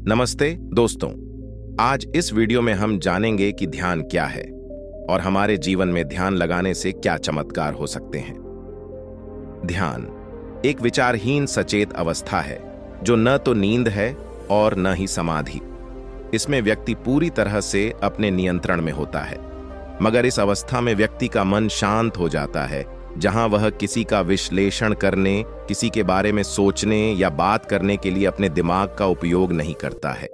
नमस्ते दोस्तों। आज इस वीडियो में हम जानेंगे कि ध्यान क्या है और हमारे जीवन में ध्यान लगाने से क्या चमत्कार हो सकते हैं। ध्यान एक विचारहीन सचेत अवस्था है जो न तो नींद है और न ही समाधि। इसमें व्यक्ति पूरी तरह से अपने नियंत्रण में होता है, मगर इस अवस्था में व्यक्ति का मन शांत हो जाता है, जहां वह किसी का विश्लेषण करने, किसी के बारे में सोचने या बात करने के लिए अपने दिमाग का उपयोग नहीं करता है।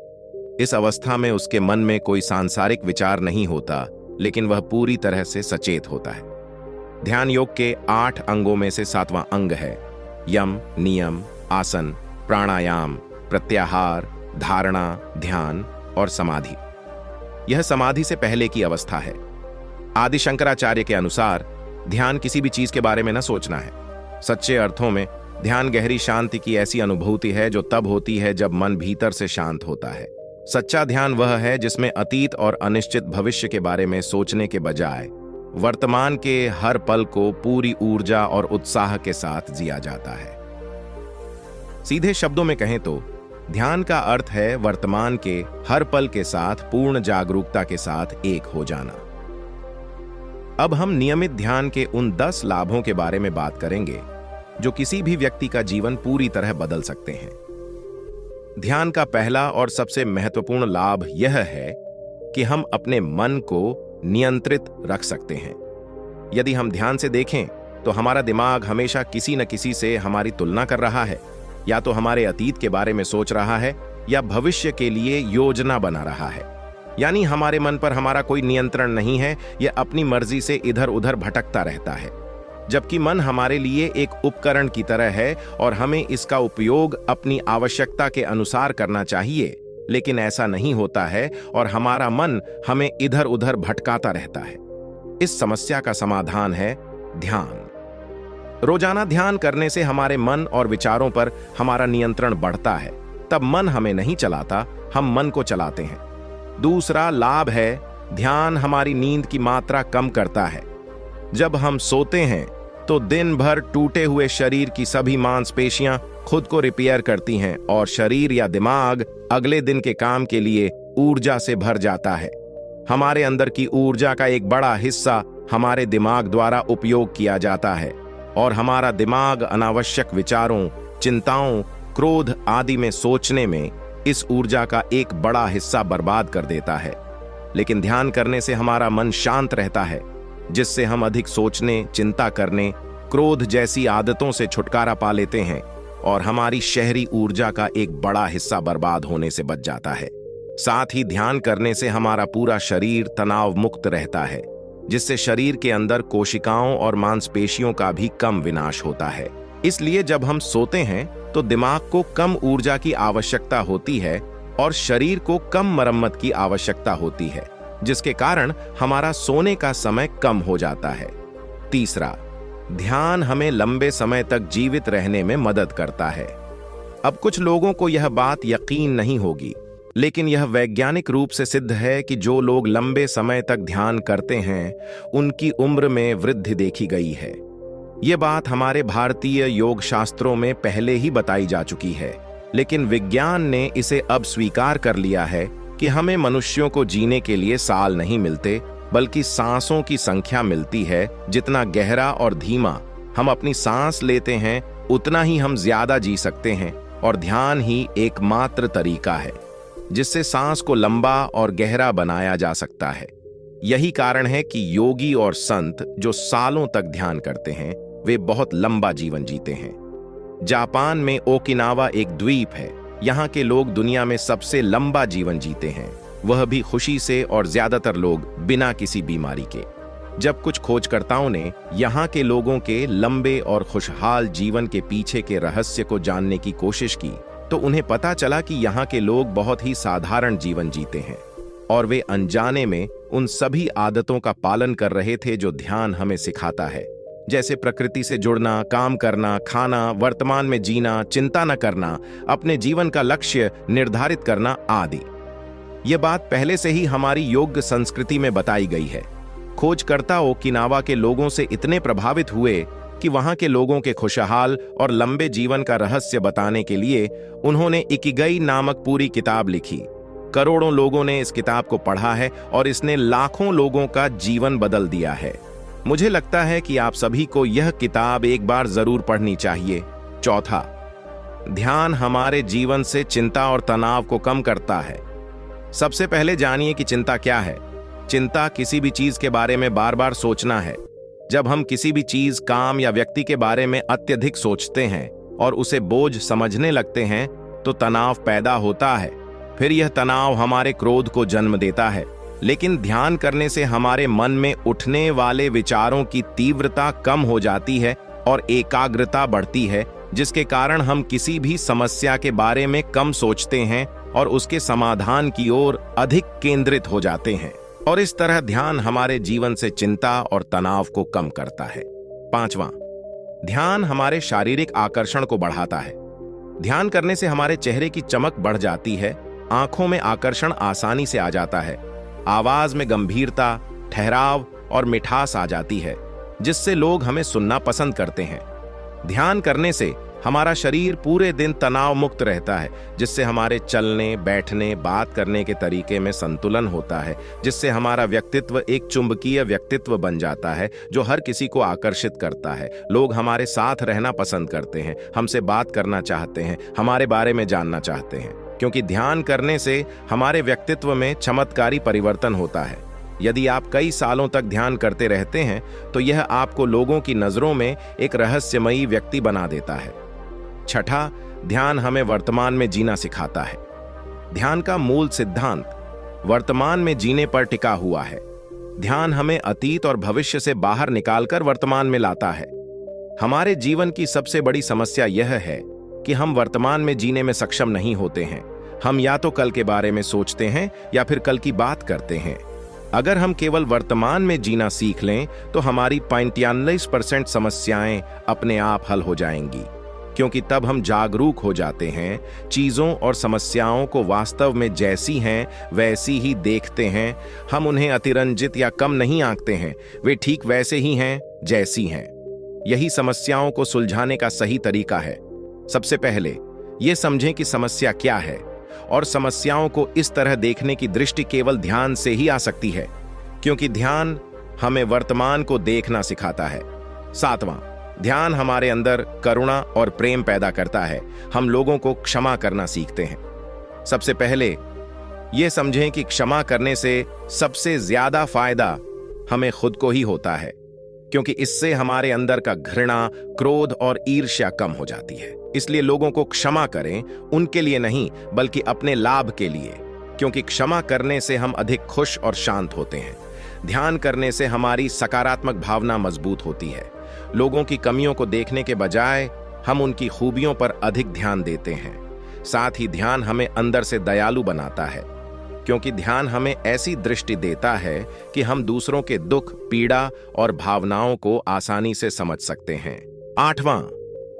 इस अवस्था में उसके मन में कोई सांसारिक विचार नहीं होता, लेकिन वह पूरी तरह से सचेत होता है। ध्यान योग के 8 अंगों में से 7वां अंग है यम, नियम, आसन, प्राणायाम, प्रत्याहार, धारणा, ध्यान और समाधि। यह समाधि से पहले की अवस्था है। आदि शंकराचार्य के अनुसार ध्यान किसी भी चीज के बारे में न सोचना है। सच्चे अर्थों में ध्यान गहरी शांति की ऐसी अनुभूति है जो तब होती है जब मन भीतर से शांत होता है। सच्चा ध्यान वह है जिसमें अतीत और अनिश्चित भविष्य के बारे में सोचने के बजाय वर्तमान के हर पल को पूरी ऊर्जा और उत्साह के साथ जिया जाता है। सीधे शब्दों में कहें तो ध्यान का अर्थ है वर्तमान के हर पल के साथ पूर्ण जागरूकता के साथ एक हो जाना। अब हम नियमित ध्यान के उन 10 लाभों के बारे में बात करेंगे जो किसी भी व्यक्ति का जीवन पूरी तरह बदल सकते हैं। ध्यान का पहला और सबसे महत्वपूर्ण लाभ यह है कि हम अपने मन को नियंत्रित रख सकते हैं। यदि हम ध्यान से देखें तो हमारा दिमाग हमेशा किसी न किसी से हमारी तुलना कर रहा है, या तो हमारे अतीत के बारे में सोच रहा है या भविष्य के लिए योजना बना रहा है। यानी हमारे मन पर हमारा कोई नियंत्रण नहीं है, यह अपनी मर्जी से इधर उधर भटकता रहता है। जबकि मन हमारे लिए एक उपकरण की तरह है और हमें इसका उपयोग अपनी आवश्यकता के अनुसार करना चाहिए, लेकिन ऐसा नहीं होता है और हमारा मन हमें इधर उधर भटकाता रहता है। इस समस्या का समाधान है ध्यान। रोजाना ध्यान करने से हमारे मन और विचारों पर हमारा नियंत्रण बढ़ता है। तब मन हमें नहीं चलाता, हम मन को चलाते हैं। दूसरा लाभ है ध्यान हमारी नींद की मात्रा कम करता है। जब हम सोते हैं तो दिन भर टूटे हुए शरीर की सभी मांसपेशियां खुद को रिपेयर करती हैं और शरीर या दिमाग अगले दिन के काम के लिए ऊर्जा से भर जाता है। हमारे अंदर की ऊर्जा का एक बड़ा हिस्सा हमारे दिमाग द्वारा उपयोग किया जाता है और हमारा दिमाग अनावश्यक विचारों, चिंताओं, क्रोध आदि में सोचने में इस ऊर्जा का एक बड़ा हिस्सा बर्बाद कर देता है। लेकिन ध्यान करने से हमारा मन शांत रहता है, जिससे हम अधिक सोचने, चिंता करने, क्रोध जैसी आदतों से छुटकारा पा लेते हैं और हमारी शहरी ऊर्जा का एक बड़ा हिस्सा बर्बाद होने से बच जाता है। साथ ही ध्यान करने से हमारा पूरा शरीर तनाव मुक्त रहता है, जिससे शरीर के अंदर कोशिकाओं और मांसपेशियों का भी कम विनाश होता है। इसलिए जब हम सोते हैं तो दिमाग को कम ऊर्जा की आवश्यकता होती है और शरीर को कम मरम्मत की आवश्यकता होती है, जिसके कारण हमारा सोने का समय कम हो जाता है। तीसरा, ध्यान हमें लंबे समय तक जीवित रहने में मदद करता है। अब कुछ लोगों को यह बात यकीन नहीं होगी, लेकिन यह वैज्ञानिक रूप से सिद्ध है कि जो लोग लंबे समय तक ध्यान करते हैं उनकी उम्र में वृद्धि देखी गई है। ये बात हमारे भारतीय योग शास्त्रों में पहले ही बताई जा चुकी है, लेकिन विज्ञान ने इसे अब स्वीकार कर लिया है कि हमें मनुष्यों को जीने के लिए साल नहीं मिलते, बल्कि सांसों की संख्या मिलती है। जितना गहरा और धीमा हम अपनी सांस लेते हैं, उतना ही हम ज्यादा जी सकते हैं और ध्यान ही एकमात्र तरीका है जिससे सांस को लंबा और गहरा बनाया जा सकता है। यही कारण है कि योगी और संत जो सालों तक ध्यान करते हैं वे बहुत लंबा जीवन जीते हैं। जापान में ओकिनावा एक द्वीप है। यहाँ के लोग दुनिया में सबसे लंबा जीवन जीते हैं, वह भी खुशी से, और ज्यादातर लोग बिना किसी बीमारी के। जब कुछ खोजकर्ताओं ने यहाँ के लोगों के लंबे और खुशहाल जीवन के पीछे के रहस्य को जानने की कोशिश की तो उन्हें पता चला कि यहाँ के लोग बहुत ही साधारण जीवन जीते हैं और वे अनजाने में उन सभी आदतों का पालन कर रहे थे जो ध्यान हमें सिखाता है, जैसे प्रकृति से जुड़ना, काम करना, खाना, वर्तमान में जीना, चिंता न करना, अपने जीवन का लक्ष्य निर्धारित करना आदि। ये बात पहले से ही हमारी योग संस्कृति में बताई गई है। खोजकर्ता ओकिनावा के लोगों से इतने प्रभावित हुए कि वहां के लोगों के खुशहाल और लंबे जीवन का रहस्य बताने के लिए उन्होंने इकिगाई नामक पूरी किताब लिखी। करोड़ों लोगों ने इस किताब को पढ़ा है और इसने लाखों लोगों का जीवन बदल दिया है। मुझे लगता है कि आप सभी को यह किताब एक बार जरूर पढ़नी चाहिए। चौथा, ध्यान हमारे जीवन से चिंता और तनाव को कम करता है। सबसे पहले जानिए कि चिंता क्या है। चिंता किसी भी चीज के बारे में बार बार सोचना है। जब हम किसी भी चीज, काम या व्यक्ति के बारे में अत्यधिक सोचते हैं और उसे बोझ समझने लगते हैं तो तनाव पैदा होता है। फिर यह तनाव हमारे क्रोध को जन्म देता है। लेकिन ध्यान करने से हमारे मन में उठने वाले विचारों की तीव्रता कम हो जाती है और एकाग्रता बढ़ती है, जिसके कारण हम किसी भी समस्या के बारे में कम सोचते हैं और उसके समाधान की ओर अधिक केंद्रित हो जाते हैं। और इस तरह ध्यान हमारे जीवन से चिंता और तनाव को कम करता है। पांचवां, ध्यान हमारे शारीरिक आकर्षण को बढ़ाता है। ध्यान करने से हमारे चेहरे की चमक बढ़ जाती है, आंखों में आकर्षण आसानी से आ जाता है, आवाज में गंभीरता, ठहराव और मिठास आ जाती है, जिससे लोग हमें सुनना पसंद करते हैं। ध्यान करने से हमारा शरीर पूरे दिन तनाव मुक्त रहता है, जिससे हमारे चलने, बैठने, बात करने के तरीके में संतुलन होता है, जिससे हमारा व्यक्तित्व एक चुंबकीय व्यक्तित्व बन जाता है जो हर किसी को आकर्षित करता है। लोग हमारे साथ रहना पसंद करते हैं, हमसे बात करना चाहते हैं, हमारे बारे में जानना चाहते हैं, क्योंकि ध्यान करने से हमारे व्यक्तित्व में चमत्कारी परिवर्तन होता है। यदि आप कई सालों तक ध्यान करते रहते हैं तो यह आपको लोगों की नजरों में एक रहस्यमयी व्यक्ति बना देता है। छठा, ध्यान हमें वर्तमान में जीना सिखाता है। ध्यान का मूल सिद्धांत वर्तमान में जीने पर टिका हुआ है। ध्यान हमें अतीत और भविष्य से बाहर निकालकर वर्तमान में लाता है। हमारे जीवन की सबसे बड़ी समस्या यह है कि हम वर्तमान में जीने में सक्षम नहीं होते हैं। हम या तो कल के बारे में सोचते हैं या फिर कल की बात करते हैं। अगर हम केवल वर्तमान में जीना सीख लें तो हमारी 95% समस्याएं अपने आप हल हो जाएंगी, क्योंकि तब हम जागरूक हो जाते हैं, चीजों और समस्याओं को वास्तव में जैसी हैं वैसी ही देखते हैं। हम उन्हें अतिरंजित या कम नहीं आंकते हैं, वे ठीक वैसे ही हैं जैसी हैं। यही समस्याओं को सुलझाने का सही तरीका है। सबसे पहले ये समझें कि समस्या क्या है, और समस्याओं को इस तरह देखने की दृष्टि केवल ध्यान से ही आ सकती है, क्योंकि ध्यान हमें वर्तमान को देखना सिखाता है। सातवां, ध्यान हमारे अंदर करुणा और प्रेम पैदा करता है। हम लोगों को क्षमा करना सीखते हैं। सबसे पहले यह समझें कि क्षमा करने से सबसे ज्यादा फायदा हमें खुद को ही होता है, क्योंकि इससे हमारे अंदर का घृणा, क्रोध और ईर्ष्या कम हो जाती है। इसलिए लोगों को क्षमा करें, उनके लिए नहीं बल्कि अपने लाभ के लिए, क्योंकि क्षमा करने से हम अधिक खुश और शांत होते हैं। ध्यान करने से हमारी सकारात्मक भावना मजबूत होती है। लोगों की कमियों को देखने के बजाय हम उनकी खूबियों पर अधिक ध्यान देते हैं। साथ ही ध्यान हमें अंदर से दयालु बनाता है, क्योंकि ध्यान हमें ऐसी दृष्टि देता है कि हम दूसरों के दुख, पीड़ा और भावनाओं को आसानी से समझ सकते हैं। आठवां,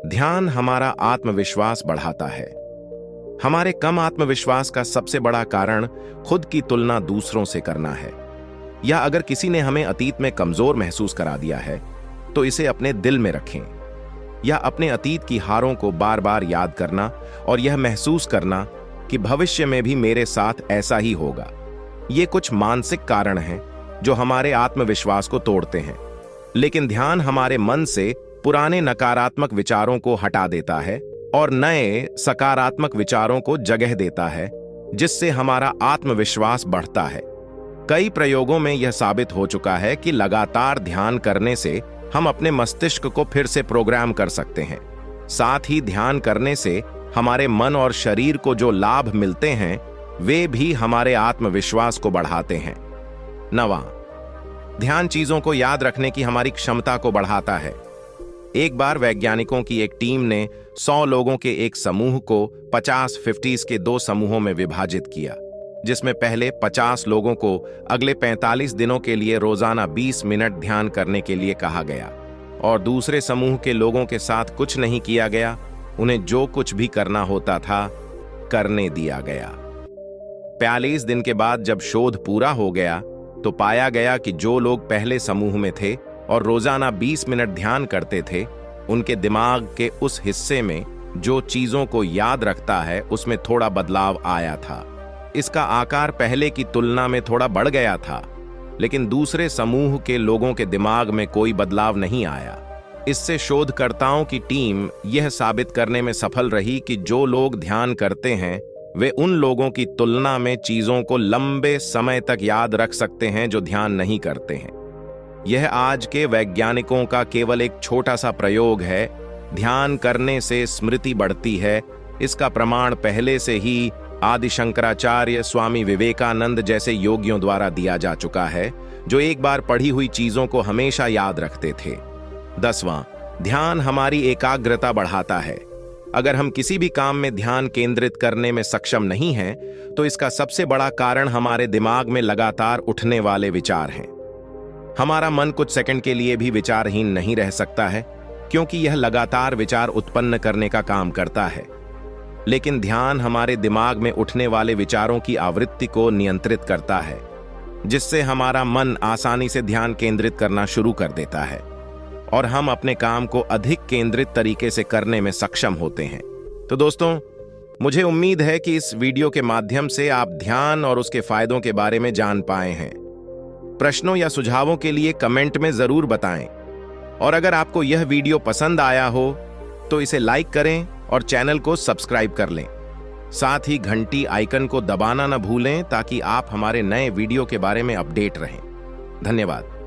ध्यान हमारा आत्मविश्वास बढ़ाता है। हमारे कम आत्मविश्वास का सबसे बड़ा कारण खुद की तुलना दूसरों से करना है। या अगर किसी ने हमें अतीत में कमजोर महसूस करा दिया है तो इसे अपने दिल में रखें, या अपने अतीत की हारों को बार बार याद करना और यह महसूस करना कि भविष्य में भी मेरे साथ ऐसा ही होगा। ये कुछ मानसिक कारण हैं जो हमारे आत्मविश्वास को तोड़ते हैं। लेकिन ध्यान हमारे मन से पुराने नकारात्मक विचारों को हटा देता है और नए सकारात्मक विचारों को जगह देता है, जिससे हमारा आत्मविश्वास बढ़ता है। कई प्रयोगों में यह साबित हो चुका है कि लगातार ध्यान करने से हम अपने मस्तिष्क को फिर से प्रोग्राम कर सकते हैं। साथ ही ध्यान करने से हमारे मन और शरीर को जो लाभ मिलते हैं वे भी हमारे आत्मविश्वास को बढ़ाते हैं। नवां, ध्यान चीजों को याद रखने की हमारी क्षमता को बढ़ाता है। एक बार वैज्ञानिकों की एक टीम ने 100 लोगों के एक समूह को 50 के 2 समूहों में विभाजित किया, जिसमें पहले 50 लोगों को अगले 45 दिनों के लिए रोजाना 20 मिनट ध्यान करने के लिए कहा गया, और दूसरे समूह के लोगों के साथ कुछ नहीं किया गया। उन्हें जो कुछ भी करना होता था करने दिया गया। 45 दिन के बाद जब शोध पूरा हो गया तो पाया गया कि जो लोग पहले समूह में थे और रोजाना 20 मिनट ध्यान करते थे, उनके दिमाग के उस हिस्से में जो चीजों को याद रखता है उसमें थोड़ा बदलाव आया था। इसका आकार पहले की तुलना में थोड़ा बढ़ गया था, लेकिन दूसरे समूह के लोगों के दिमाग में कोई बदलाव नहीं आया। इससे शोधकर्ताओं की टीम यह साबित करने में सफल रही कि जो लोग ध्यान करते हैं वे उन लोगों की तुलना में चीजों को लंबे समय तक याद रख सकते हैं जो ध्यान नहीं करते हैं। यह आज के वैज्ञानिकों का केवल एक छोटा सा प्रयोग है। ध्यान करने से स्मृति बढ़ती है, इसका प्रमाण पहले से ही आदि शंकराचार्य, स्वामी विवेकानंद जैसे योगियों द्वारा दिया जा चुका है, जो एक बार पढ़ी हुई चीजों को हमेशा याद रखते थे। 10वां, ध्यान हमारी एकाग्रता बढ़ाता है। अगर हम किसी भी काम में ध्यान केंद्रित करने में सक्षम नहीं हैं, तो इसका सबसे बड़ा कारण हमारे दिमाग में लगातार उठने वाले विचार हैं। हमारा मन कुछ सेकंड के लिए भी विचारहीन नहीं रह सकता है, क्योंकि यह लगातार विचार उत्पन्न करने का काम करता है। लेकिन ध्यान हमारे दिमाग में उठने वाले विचारों की आवृत्ति को नियंत्रित करता है, जिससे हमारा मन आसानी से ध्यान केंद्रित करना शुरू कर देता है और हम अपने काम को अधिक केंद्रित तरीके से करने में सक्षम होते हैं। तो दोस्तों, मुझे उम्मीद है कि इस वीडियो के माध्यम से आप ध्यान और उसके फायदों के बारे में जान पाए हैं। प्रश्नों या सुझावों के लिए कमेंट में जरूर बताएं, और अगर आपको यह वीडियो पसंद आया हो तो इसे लाइक करें और चैनल को सब्सक्राइब कर लें। साथ ही घंटी आइकन को दबाना न भूलें ताकि आप हमारे नए वीडियो के बारे में अपडेट रहें। धन्यवाद।